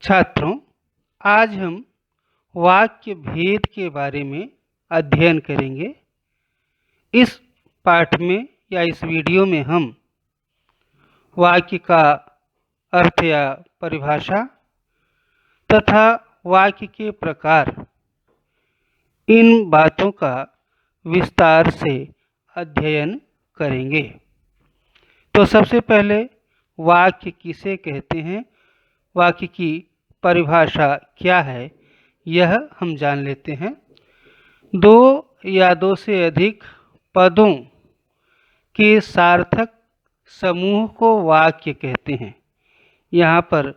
छात्रों, आज हम वाक्य भेद के बारे में अध्ययन करेंगे। इस पाठ में या इस वीडियो में हम वाक्य का अर्थ या परिभाषा तथा वाक्य के प्रकार, इन बातों का विस्तार से अध्ययन करेंगे। तो सबसे पहले वाक्य किसे कहते हैं, वाक्य की परिभाषा क्या है, यह हम जान लेते हैं। दो या दो से अधिक पदों के सार्थक समूह को वाक्य कहते हैं। यहाँ पर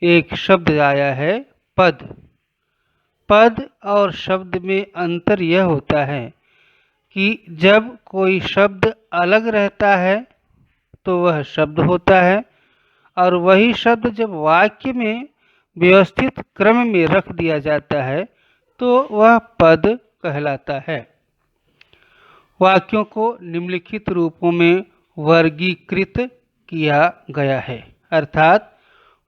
एक शब्द आया है पद। पद और शब्द में अंतर यह होता है कि जब कोई शब्द अलग रहता है तो वह शब्द होता है, और वही शब्द जब वाक्य में व्यवस्थित क्रम में रख दिया जाता है तो वह पद कहलाता है। वाक्यों को निम्नलिखित रूपों में वर्गीकृत किया गया है, अर्थात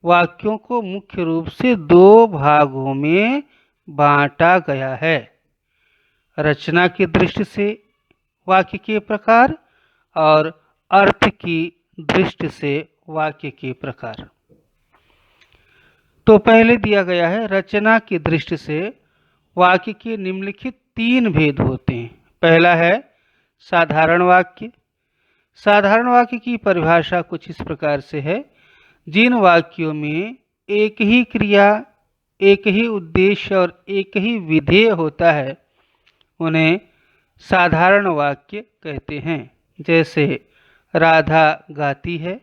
वाक्यों को मुख्य रूप से दो भागों में बांटा गया है। रचना की दृष्टि से वाक्य के प्रकार और अर्थ की दृष्टि से वाक्य के प्रकार। तो पहले दिया गया है रचना की दृष्टि से वाक्य के निम्नलिखित तीन भेद होते हैं। पहला है साधारण वाक्य। साधारण वाक्य की परिभाषा कुछ इस प्रकार से है: जिन वाक्यों में एक ही क्रिया, एक ही उद्देश्य और एक ही विधेय होता है उन्हें साधारण वाक्य कहते हैं। जैसे राधा गाती है,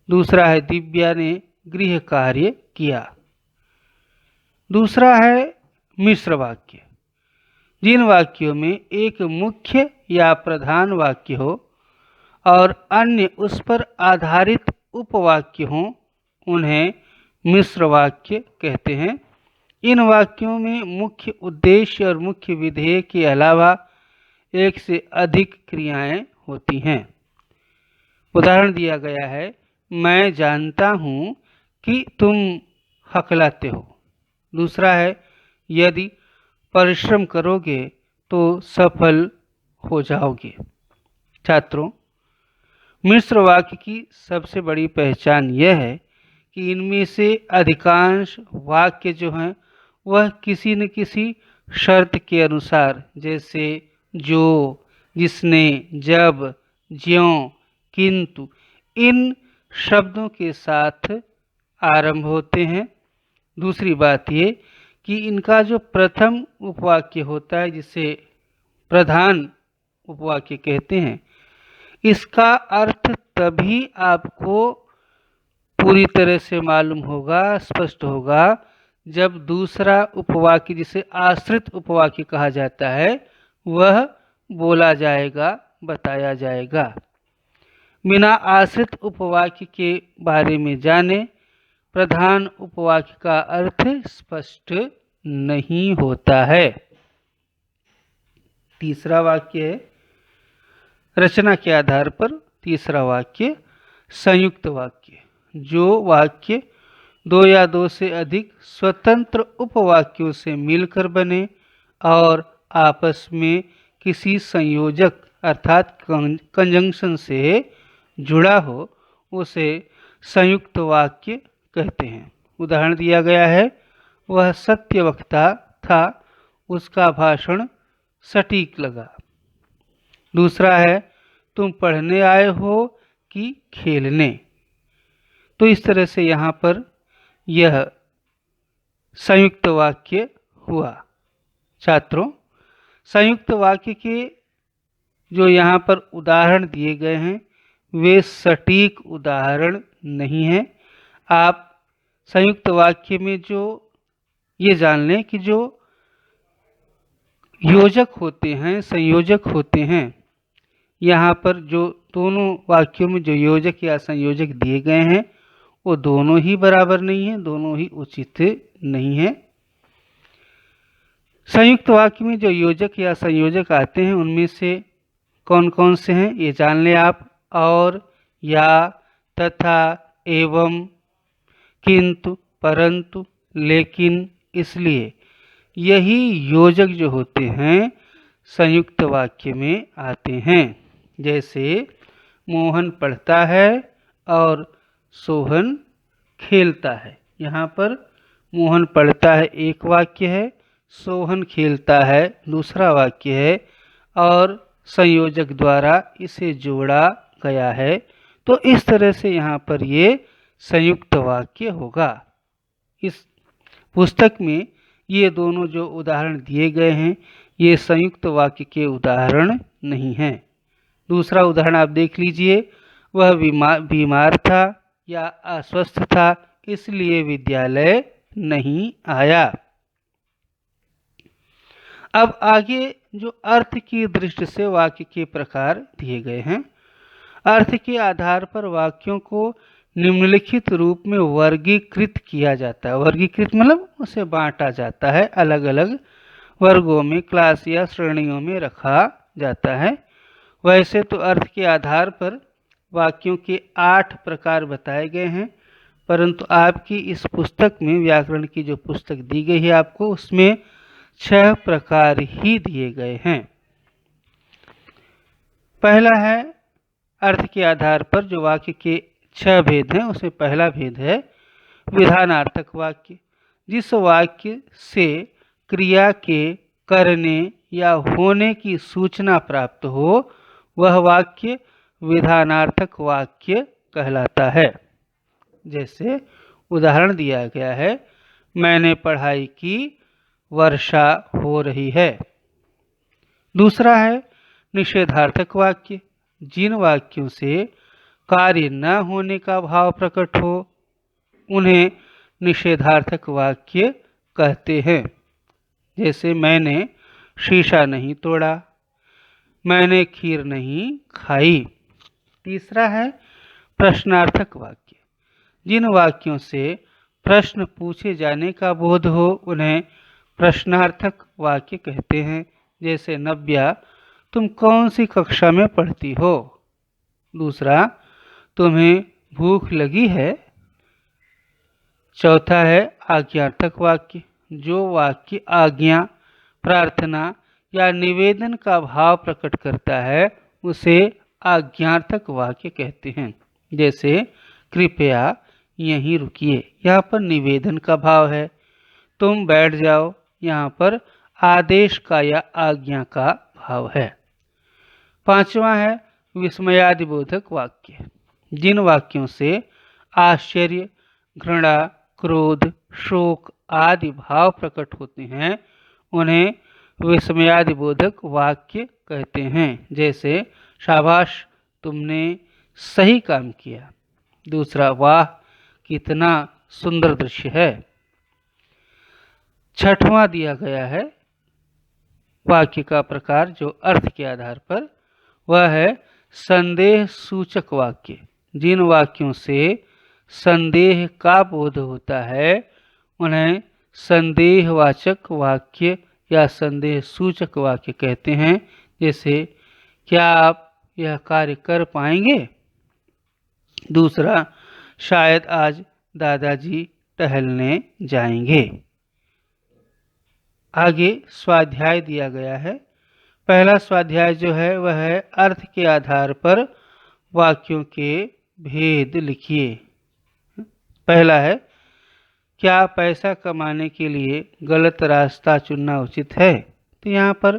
दूसरा है दिव्या ने गृह कार्य किया। दूसरा है मिश्र वाक्य। जिन वाक्यों में एक मुख्य या प्रधान वाक्य हो और अन्य उस पर आधारित उपवाक्य हों उन्हें मिश्र वाक्य कहते हैं। इन वाक्यों में मुख्य उद्देश्य और मुख्य विधेय के अलावा एक से अधिक क्रियाएं होती हैं। उदाहरण दिया गया है: मैं जानता हूँ कि तुम हकलाते हो। दूसरा है यदि परिश्रम करोगे तो सफल हो जाओगे। छात्रों, मिश्र वाक्य की सबसे बड़ी पहचान यह है कि इनमें से अधिकांश वाक्य जो हैं वह किसी न किसी शर्त के अनुसार, जैसे जो, जिसने, जब, ज्यों, किंतु, इन शब्दों के साथ आरंभ होते हैं। दूसरी बात ये कि इनका जो प्रथम उपवाक्य होता है, जिसे प्रधान उपवाक्य कहते हैं, इसका अर्थ तभी आपको पूरी तरह से मालूम होगा, स्पष्ट होगा, जब दूसरा उपवाक्य, जिसे आश्रित उपवाक्य कहा जाता है, वह बोला जाएगा, बताया जाएगा। बिना आश्रित उपवाक्य के बारे में जाने प्रधान उपवाक्य का अर्थ स्पष्ट नहीं होता है। तीसरा वाक्य है रचना के आधार पर। तीसरा वाक्य संयुक्त वाक्य। जो वाक्य दो या दो से अधिक स्वतंत्र उपवाक्यों से मिलकर बने और आपस में किसी संयोजक अर्थात कंजंक्शन से जुड़ा हो, उसे संयुक्त वाक्य कहते हैं। उदाहरण दिया गया है: वह सत्यवक्ता था, उसका भाषण सटीक लगा। दूसरा है तुम पढ़ने आए हो कि खेलने। तो इस तरह से यहाँ पर यह संयुक्त वाक्य हुआ। छात्रों, संयुक्त वाक्य के जो यहाँ पर उदाहरण दिए गए हैं वे सटीक उदाहरण नहीं हैं। आप संयुक्त वाक्य में जो ये जान लें कि जो योजक होते हैं, संयोजक होते हैं, यहाँ पर जो दोनों वाक्यों में जो योजक या संयोजक दिए गए हैं वो दोनों ही बराबर नहीं हैं, दोनों ही उचित नहीं हैं। संयुक्त वाक्य में जो योजक या संयोजक आते हैं उनमें से कौन कौन से हैं ये जान लें आप: और, या, तथा, एवं, किंतु, परंतु, लेकिन, इसलिए, यही योजक जो होते हैं संयुक्त वाक्य में आते हैं। जैसे मोहन पढ़ता है और सोहन खेलता है। यहाँ पर मोहन पढ़ता है एक वाक्य है, सोहन खेलता है दूसरा वाक्य है और संयोजक द्वारा इसे जोड़ा गया है। तो इस तरह से यहाँ पर ये संयुक्त वाक्य होगा। इस पुस्तक में ये दोनों जो उदाहरण दिए गए हैं ये संयुक्त वाक्य के उदाहरण नहीं हैं। दूसरा उदाहरण आप देख लीजिए, वह बीमार था या अस्वस्थ था इसलिए विद्यालय नहीं आया। अब आगे जो अर्थ की दृष्टि से वाक्य के प्रकार दिए गए हैं। अर्थ के आधार पर वाक्यों को निम्नलिखित रूप में वर्गीकृत किया जाता है। वर्गीकृत मतलब उसे बांटा जाता है, अलग अलग वर्गों में, क्लास या श्रेणियों में रखा जाता है। वैसे तो अर्थ के आधार पर वाक्यों के 8 प्रकार बताए गए हैं, परंतु आपकी इस पुस्तक में, व्याकरण की जो पुस्तक दी गई है आपको, उसमें 6 प्रकार ही दिए गए हैं। पहला है अर्थ के आधार पर जो वाक्य के 6 भेद हैं, उसमें पहला भेद है विधानार्थक वाक्य। जिस वाक्य से क्रिया के करने या होने की सूचना प्राप्त हो वह वाक्य विधानार्थक वाक्य कहलाता है। जैसे उदाहरण दिया गया है, मैंने पढ़ाई की, वर्षा हो रही है। दूसरा है निषेधार्थक वाक्य। जिन वाक्यों से कार्य न होने का भाव प्रकट हो उन्हें निषेधार्थक वाक्य कहते हैं। जैसे मैंने शीशा नहीं तोड़ा, मैंने खीर नहीं खाई। तीसरा है प्रश्नार्थक वाक्य। जिन वाक्यों से प्रश्न पूछे जाने का बोध हो उन्हें प्रश्नार्थक वाक्य कहते हैं। जैसे नव्या, तुम कौन सी कक्षा में पढ़ती हो? दूसरा, तुम्हें भूख लगी है? चौथा है आज्ञार्थक वाक्य। जो वाक्य आज्ञा, प्रार्थना या निवेदन का भाव प्रकट करता है उसे आज्ञार्थक वाक्य कहते हैं। जैसे कृपया यहीं रुकिए, यहाँ पर निवेदन का भाव है। तुम बैठ जाओ, यहाँ पर आदेश का या आज्ञा का भाव है। पांचवा है विस्मयादिबोधक वाक्य। जिन वाक्यों से आश्चर्य, घृणा, क्रोध, शोक आदि भाव प्रकट होते हैं उन्हें विस्मयादिबोधक वाक्य कहते हैं। जैसे शाबाश, तुमने सही काम किया। दूसरा, वाह कितना सुंदर दृश्य है। छठवां दिया गया है वाक्य का प्रकार जो अर्थ के आधार पर, वह है संदेह सूचक वाक्य। जिन वाक्यों से संदेह का बोध होता है उन्हें संदेहवाचक वाक्य या संदेह सूचक वाक्य कहते हैं। जैसे क्या आप यह कार्य कर पाएंगे? दूसरा, शायद आज दादाजी टहलने जाएंगे। आगे स्वाध्याय दिया गया है। पहला स्वाध्याय जो है वह है अर्थ के आधार पर वाक्यों के भेद लिखिए। पहला है, क्या पैसा कमाने के लिए गलत रास्ता चुनना उचित है? तो यहाँ पर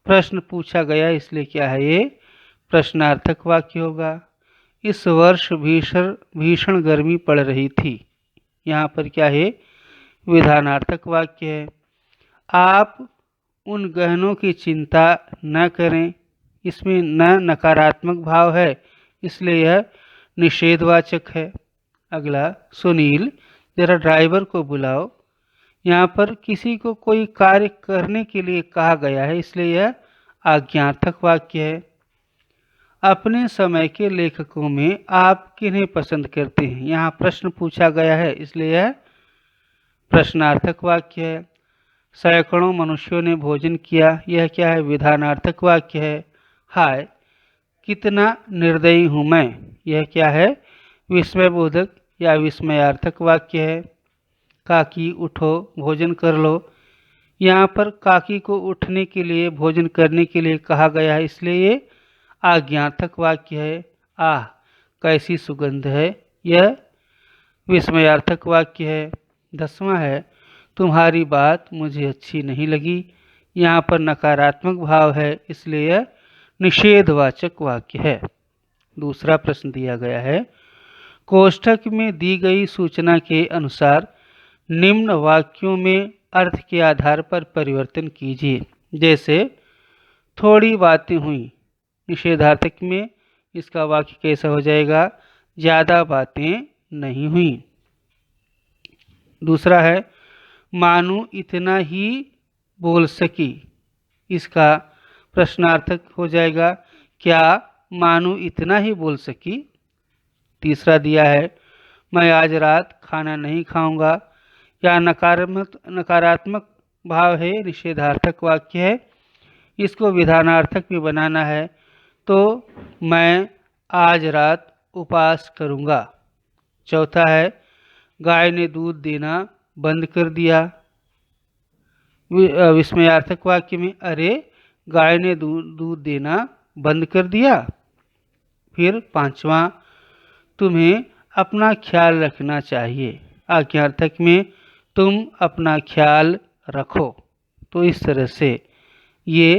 प्रश्न पूछा गया इसलिए क्या है ये प्रश्नार्थक वाक्य होगा। इस वर्ष भीषण गर्मी पड़ रही थी, यहाँ पर क्या है विधानार्थक वाक्य है। आप उन गहनों की चिंता न करें, इसमें न नकारात्मक भाव है इसलिए यह निषेधवाचक है। अगला, सुनील जरा ड्राइवर को बुलाओ। यहाँ पर किसी को कोई कार्य करने के लिए कहा गया है इसलिए यह आज्ञार्थक वाक्य है। अपने समय के लेखकों में आप किन्हें पसंद करते हैं? यहाँ प्रश्न पूछा गया है इसलिए यह प्रश्नार्थक वाक्य है। सैकड़ों मनुष्यों ने भोजन किया, यह क्या है विधानार्थक वाक्य है। हाय कितना निर्दयी हूँ मैं, यह क्या है विस्मयबोधक या विस्मयार्थक वाक्य है। काकी उठो भोजन कर लो। यहाँ पर काकी को उठने के लिए भोजन करने के लिए कहा गया है, इसलिए ये आज्ञार्थक वाक्य है। आह कैसी सुगंध है, यह विस्मयार्थक वाक्य है। 10वां है तुम्हारी बात मुझे अच्छी नहीं लगी। यहाँ पर नकारात्मक भाव है, इसलिए यह निषेधवाचक वाक्य है। दूसरा प्रश्न दिया गया है कोष्ठक में दी गई सूचना के अनुसार निम्न वाक्यों में अर्थ के आधार पर परिवर्तन कीजिए। जैसे थोड़ी बातें हुई, निषेधार्थक में इसका वाक्य कैसा हो जाएगा, ज़्यादा बातें नहीं हुई। दूसरा है मानू इतना ही बोल सकी, इसका प्रश्नार्थक हो जाएगा क्या मानू इतना ही बोल सकी। तीसरा दिया है मैं आज रात खाना नहीं खाऊंगा, या नकारात्मक भाव है, निषेधार्थक वाक्य है, इसको विधानार्थक भी बनाना है, तो मैं आज रात उपवास करूंगा। चौथा है गाय ने दूध देना बंद कर दिया। विस्मयार्थक वाक्य में अरे गाय ने दूध देना बंद कर दिया। फिर 5वां तुम्हें अपना ख्याल रखना चाहिए। आज्ञार्थक में तुम अपना ख्याल रखो। तो इस तरह से ये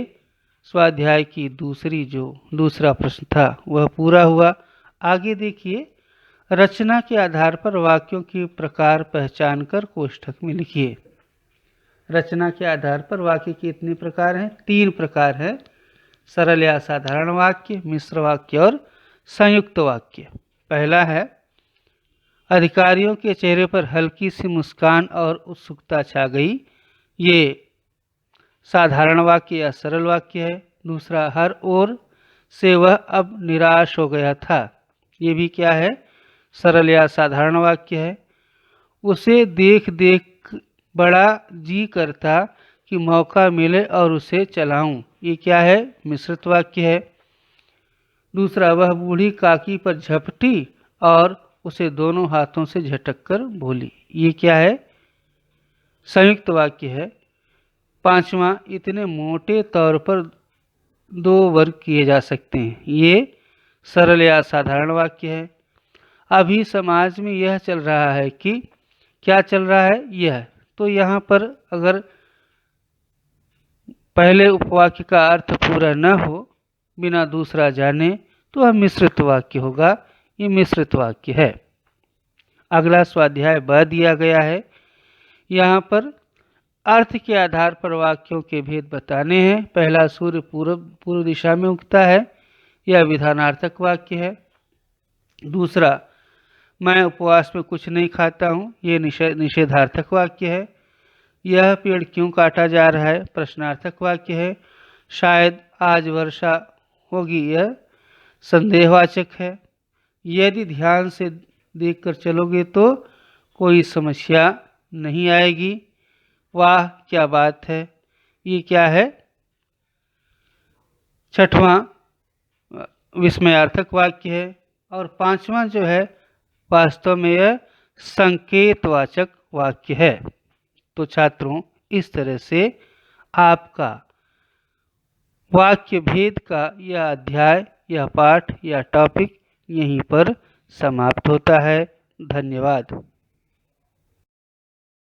स्वाध्याय की दूसरा प्रश्न था वह पूरा हुआ। आगे देखिए रचना के आधार पर वाक्यों के प्रकार पहचान कर कोष्ठक में लिखिए। रचना के आधार पर वाक्य के इतने प्रकार हैं, 3 प्रकार हैं, सरल या साधारण वाक्य, मिश्र वाक्य और संयुक्त वाक्य। पहला है अधिकारियों के चेहरे पर हल्की सी मुस्कान और उत्सुकता छा गई, ये साधारण वाक्य या सरल वाक्य है। दूसरा हर ओर से वह अब निराश हो गया था, ये भी क्या है, सरल या साधारण वाक्य है। उसे देख देख बड़ा जी करता कि मौका मिले और उसे चलाऊं, ये क्या है, मिश्रित वाक्य है। दूसरा वह बूढ़ी काकी पर झपटी और उसे दोनों हाथों से झटक कर बोली, ये क्या है, संयुक्त वाक्य है। 5वां इतने मोटे तौर पर 2 वर्ग किए जा सकते हैं, ये सरल या साधारण वाक्य है। अभी समाज में यह चल रहा है कि क्या चल रहा है, यह, तो यहाँ पर अगर पहले उपवाक्य का अर्थ पूरा न हो बिना दूसरा जाने तो वह मिश्रित वाक्य होगा, ये मिश्रित वाक्य है। अगला स्वाध्याय ब दिया गया है। यहाँ पर अर्थ के आधार पर वाक्यों के भेद बताने हैं। पहला सूर्य पूर्व दिशा में उगता है, यह विधानार्थक वाक्य है। दूसरा मैं उपवास में कुछ नहीं खाता हूँ, ये निषेधार्थक वाक्य है। यह पेड़ क्यों काटा जा रहा है, प्रश्नार्थक वाक्य है। शायद आज वर्षा होगी, यह संदेहवाचक है। यदि ध्यान से देखकर चलोगे तो कोई समस्या नहीं आएगी। वाह क्या बात है, ये क्या है, 6वां विस्मयार्थक वाक्य है। और 5वां जो है वास्तव में यह संकेतवाचक वाक्य है। तो छात्रों इस तरह से आपका वाक्य भेद का यह अध्याय या पाठ या टॉपिक यहीं पर समाप्त होता है। धन्यवाद।